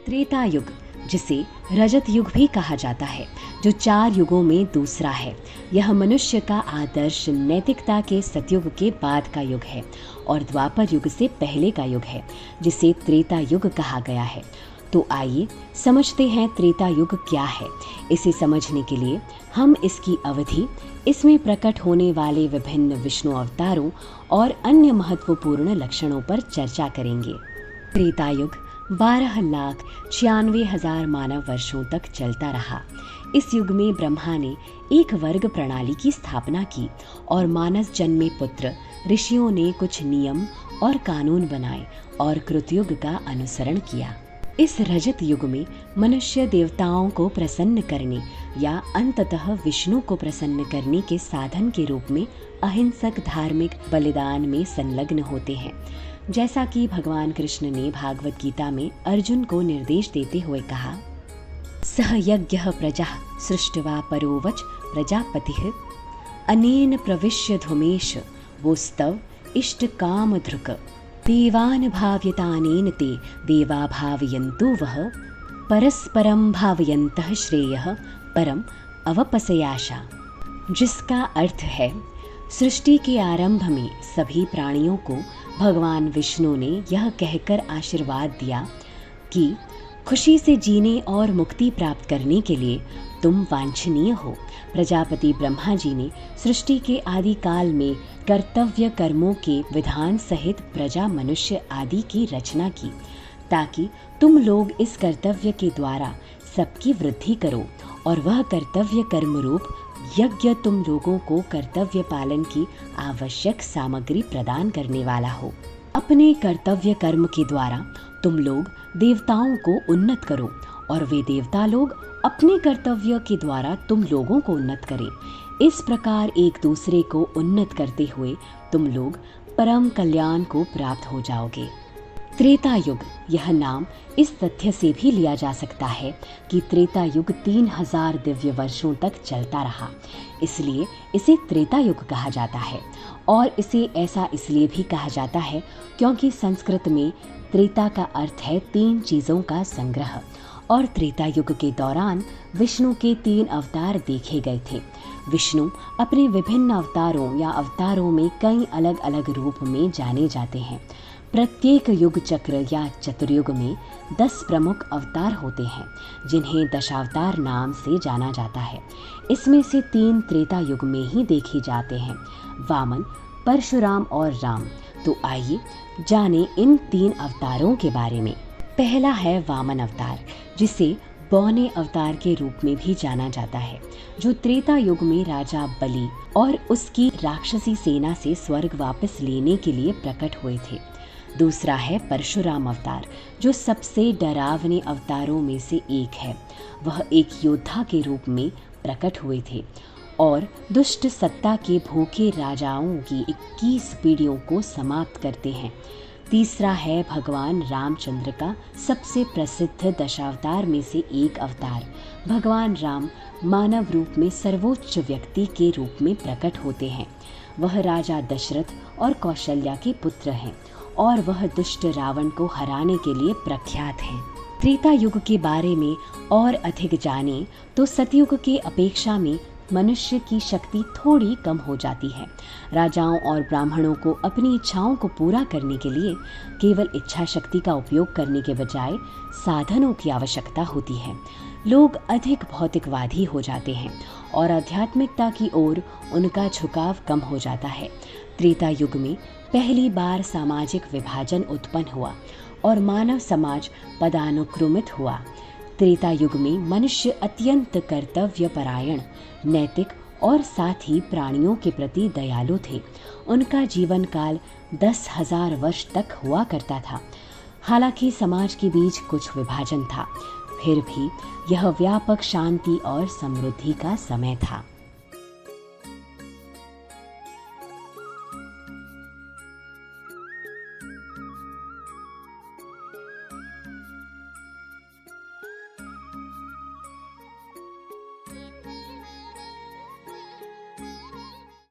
त्रेता युग, जिसे रजत युग भी कहा जाता है, जो 4 युगों में दूसरा है, यह मनुष्य का आदर्श नैतिकता के सतयुग के बाद का युग है और द्वापर युग से पहले का युग है, जिसे त्रेता युग कहा गया है। तो आइए समझते हैं त्रेता युग क्या है। इसे समझने के लिए हम इसकी अवधि, इसमें प्रकट होने वाले विभिन्न विष्णु अवतारों और अन्य महत्वपूर्ण लक्षणों पर चर्चा करेंगे। त्रेता युग 12,96,000 मानव वर्षों तक चलता रहा। इस युग में ब्रह्मा ने एक वर्ग प्रणाली की स्थापना की और मानस जन्मे पुत्र ऋषियों ने कुछ नियम और कानून बनाए और कृतयुग का अनुसरण किया। इस रजत युग में मनुष्य देवताओं को प्रसन्न करने या अंततः विष्णु को प्रसन्न करने के साधन के रूप में अहिंसक धार्मिक बलिदान में संलग्न होते हैं, जैसा कि भगवान कृष्ण ने भागवत गीता में अर्जुन को निर्देश देते हुए कहा, सह यज्ञः प्रजाः सृष्ट्वा परोवच प्रजापतिः अनेन प्रविश्य धुमेश वोस्तव इष्ट काम धृक देवान् भाव्यतानेन ते देवा भावयन्तु वह परस्परं भावयन्तः श्रेयः परम अवपसयाशा। जिसका अर्थ है, सृष्टि के आरंभ में सभी प्राणियों को भगवान विष्णु ने यह कहकर आशीर्वाद दिया कि खुशी से जीने और मुक्ति प्राप्त करने के लिए तुम वांछनीय हो। प्रजापति ब्रह्मा जी ने सृष्टि के आदि काल में कर्तव्य कर्मों के विधान सहित प्रजा मनुष्य आदि की रचना की, ताकि तुम लोग इस कर्तव्य के द्वारा सबकी वृद्धि करो और वह कर्तव्य कर्म रूप यज्ञ तुम लोगों को कर्तव्य पालन की आवश्यक सामग्री प्रदान करने वाला हो। अपने कर्तव्य कर्म के द्वारा तुम लोग देवताओं को उन्नत करो और वे देवता लोग अपने कर्तव्य के द्वारा तुम लोगों को उन्नत करें। इस प्रकार एक दूसरे को उन्नत करते हुए तुम लोग परम कल्याण को प्राप्त हो जाओगे। त्रेता युग, यह नाम इस तथ्य से भी लिया जा सकता है कि त्रेता युग 3000 दिव्य वर्षों तक चलता रहा, इसलिए इसे त्रेता युग कहा जाता है। और इसे ऐसा इसलिए भी कहा जाता है क्योंकि संस्कृत में त्रेता का अर्थ है 3 चीज़ों का संग्रह, और त्रेता युग के दौरान विष्णु के 3 अवतार देखे गए थे। विष्णु अपने विभिन्न अवतारों या अवतारों में कई अलग अलग रूप में जाने जाते हैं। प्रत्येक युग चक्र या चतुर्युग में 10 प्रमुख अवतार होते हैं, जिन्हें दशावतार नाम से जाना जाता है। इसमें से 3 त्रेता युग में ही देखे जाते हैं, वामन, परशुराम और राम। तो आइए जानें इन 3 अवतारों के बारे में। पहला है वामन अवतार, जिसे बौने अवतार के रूप में भी जाना जाता है, जो त्रेता युग में राजा बलि और उसकी राक्षसी सेना से स्वर्ग वापस लेने के लिए प्रकट हुए थे। दूसरा है परशुराम अवतार, जो सबसे डरावने अवतारों में से एक है। वह एक योद्धा के रूप में प्रकट हुए थे और दुष्ट सत्ता के भूखे राजाओं की 21 पीढ़ियों को समाप्त करते हैं। तीसरा है भगवान रामचंद्र का सबसे प्रसिद्ध दशावतार में से एक अवतार। भगवान राम मानव रूप में सर्वोच्च व्यक्ति के रूप में प्रकट होते हैं। वह राजा दशरथ और कौशल्या के पुत्र हैं और वह दुष्ट रावण को हराने के लिए प्रख्यात हैं। त्रेता युग के बारे में और अधिक जानें तो सतयुग के अपेक्षा में मनुष्य की शक्ति थोड़ी कम हो जाती है। राजाओं और ब्राह्मणों को अपनी इच्छाओं को पूरा करने के लिए केवल इच्छा शक्ति का उपयोग करने के बजाय साधनों की आवश्यकता होती है। लोग अधिक भौतिकवादी हो जाते हैं और आध्यात्मिकता की ओर उनका झुकाव कम हो जाता है। त्रेता युग में पहली बार सामाजिक विभाजन उत्पन्न हुआ और मानव समाज पदानुक्रमित हुआ। त्रेता युग में मनुष्य अत्यंत कर्तव्य परायण, नैतिक और साथ ही प्राणियों के प्रति दयालु थे। उनका जीवन काल 10,000 वर्ष तक हुआ करता था। हालांकि समाज के बीच कुछ विभाजन था, फिर भी यह व्यापक शांति और समृद्धि का समय था।